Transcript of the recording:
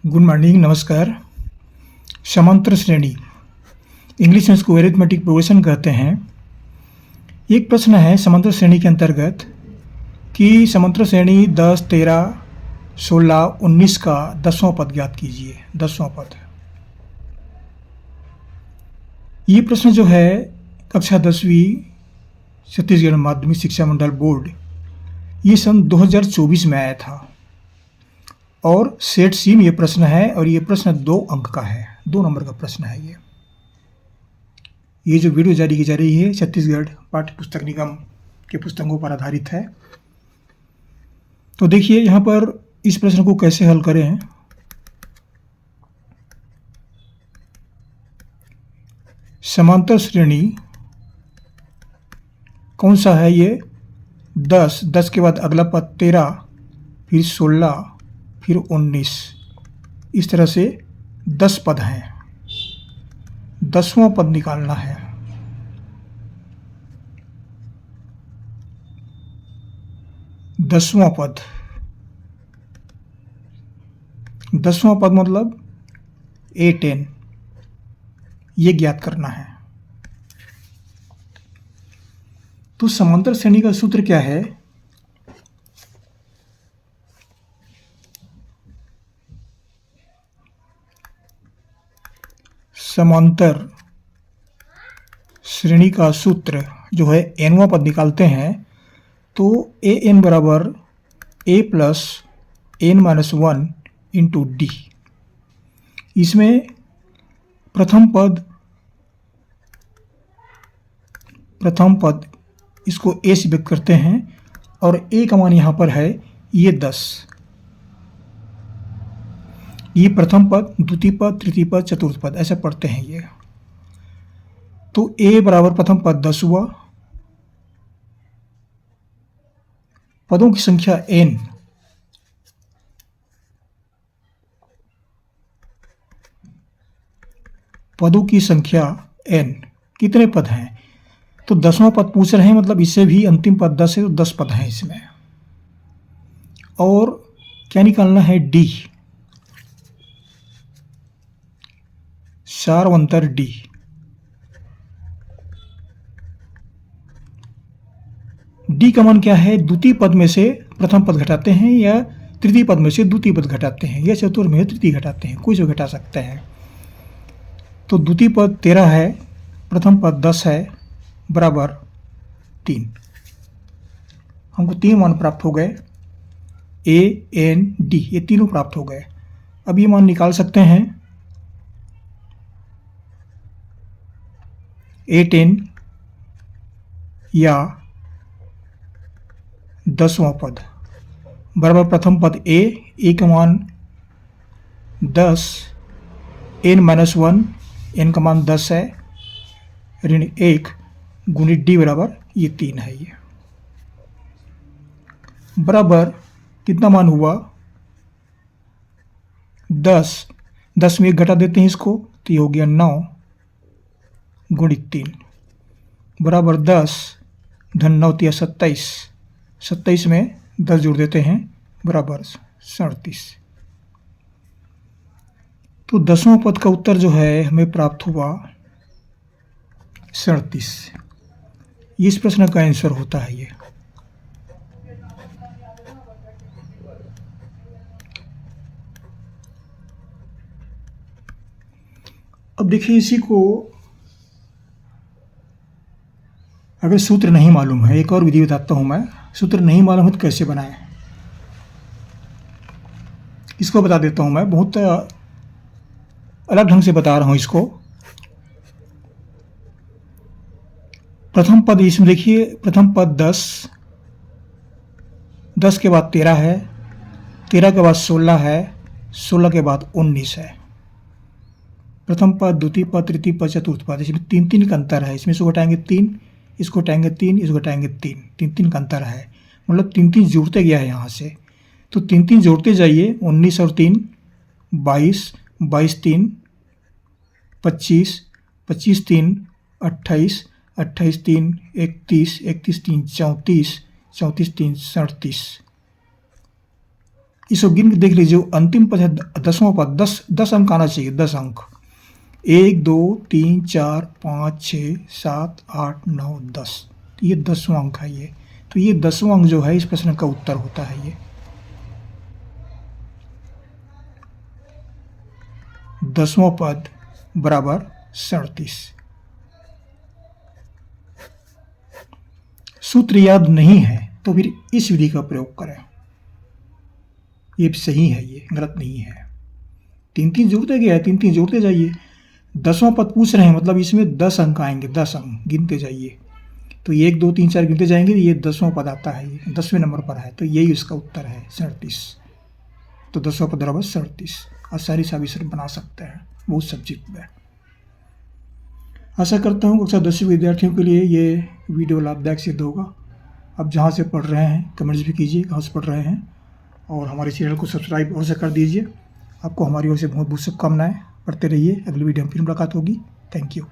Good morning, नमस्कार। समांतर श्रेणी, इंग्लिश में इसको एरिथमेटिक प्रोग्रेशन कहते हैं। एक प्रश्न है समांतर श्रेणी के अंतर्गत कि समांतर श्रेणी 10, 13, 16, 19 का 10वां पद ज्ञात कीजिए। 10वां पद। ये प्रश्न जो है कक्षा 10वीं छत्तीसगढ़ माध्यमिक शिक्षा मंडल बोर्ड, ये सन 2024 में आया था और सेट सी में ये प्रश्न है और ये प्रश्न 2 अंक का है, 2 नंबर का प्रश्न है। ये जो वीडियो जारी की जा रही है छत्तीसगढ़ पाठ्य पुस्तक निगम के पुस्तकों पर आधारित है। तो देखिए यहाँ पर इस प्रश्न को कैसे हल करें। समांतर श्रेणी कौन सा है? ये 10, 10 के बाद अगला पद 13, फिर 16, फिर 19, इस तरह से 10 पद हैं। 10वां पद निकालना है। दसवां पद मतलब A10, ये ज्ञात करना है। तो समांतर श्रेणी का सूत्र क्या है? समांतर श्रेणी का सूत्र जो है nवां पद निकालते हैं तो an बराबर a plus n minus 1 into D. इसमें प्रथम पद इसको a से व्यक्त करते हैं और a का मान यहाँ पर है ये 10। ये प्रथम पद, द्वितीय पद, तृतीय पद, चतुर्थ पद ऐसे पढ़ते हैं ये। तो a बराबर प्रथम पद 10 हुआ, पदों की संख्या n, पदों की संख्या n, कितने पद हैं? तो 10वां पद पूछ रहे हैं, मतलब इससे भी अंतिम पद 10 है तो 10 पद हैं इसमें। और क्या निकालना है? d, सारवंतर d। d का मान क्या है? द्वितीय पद में से प्रथम पद घटाते हैं या तृतीय पद में से द्वितीय पद घटाते हैं या चतुर्थ में से तृतीय घटाते हैं, कोई से घटा सकते हैं। तो द्वितीय पद 13 है, प्रथम पद 10 है, बराबर 3। हमको 3 मान प्राप्त हो गए, a, n, d, ये तीनों प्राप्त हो गए। अब ये मान निकाल सकते हैं। A10 या 10वां पद बराबर प्रथम पद a का मान 10, n माइनस 1, n का मान 10 है, ऋण 1 गुणित d बराबर ये 3 है। ये बराबर कितना मान हुआ? 10 में 1 घटा देते हैं इसको तो ये हो गया 9 गुणित 3 बराबर 10 धन 9 तिया 27, 27 में 10 जोड़ देते हैं बराबर 37। तो 10वां पद का उत्तर जो है हमें प्राप्त हुआ 37। इस प्रश्न का आंसर होता है ये। अब देखिए इसी को अगर सूत्र नहीं मालूम है, एक और विधि बताता हूं मैं। सूत्र नहीं मालूम है तो कैसे बनाएं, इसको बता देता हूं मैं। बहुत अलग ढंग से बता रहा हूं इसको। प्रथम पद इसमें देखिए, प्रथम पद 10, 10 के बाद 13 है, 13 के बाद 16 है, 16 के बाद 19 है। प्रथम पद, द्वितीय पद, तृतीय पद, चतुर्थ पद, इसमें 3 का अंतर है। इसमें इसको घटाएंगे 3, इसको घटाएंगे 3, इसको घटाएंगे 3 का अंतर है, मतलब 3 जोड़ते गया है यहाँ से। तो 3 जोड़ते जाइए, 19 और 3 22, 22 3 25, 25 3 28, 28 3 31, 31 3 34, 34 3 37, इसको गिन के देख लीजिए, जो अंतिम पद है 10वां पद, 10 अंक आना चाहिए, 10 अंक। 1 2 3 4 5 6 7 8 9 10, तो ये 10वां अंक है ये। तो ये 10वां अंक जो है इस प्रश्न का उत्तर होता है ये। 10वां पद बराबर 37। सूत्र याद नहीं है तो फिर इस विधि का प्रयोग करें, ये सही है, ये गलत नहीं है। 3 जोड़ते गया है, 3 जोड़ते जाइए। 10वां पद पूछ रहे हैं, मतलब इसमें 10 अंक आएंगे, 10 अंक गिनते जाइए। तो 1 2 3 4 गिनते जाएंगे, ये 10वां पद आता है, ये 10वें नंबर पर है, तो यही उसका उत्तर है 37। तो 10वां पद बराबर 37। आसानी से आप इसे बना सकते हैं, बहुत सब्जेक्ट में। आशा करता हूँ कक्षा 10वीं विद्यार्थियों के लिए ये वीडियो लाभदायक सिद्ध होगा। आप जहाँ से पढ़ रहे हैं कमेंट्स भी कीजिए कहाँ से पढ़ रहे हैं, और हमारे चैनल को सब्सक्राइब अवश्य कर दीजिए। आपको हमारी ओर से बहुत बहुत शुभकामनाएं। पढ़ते रहिए, अगली वीडियो में फिर मुलाकात होगी। Thank you.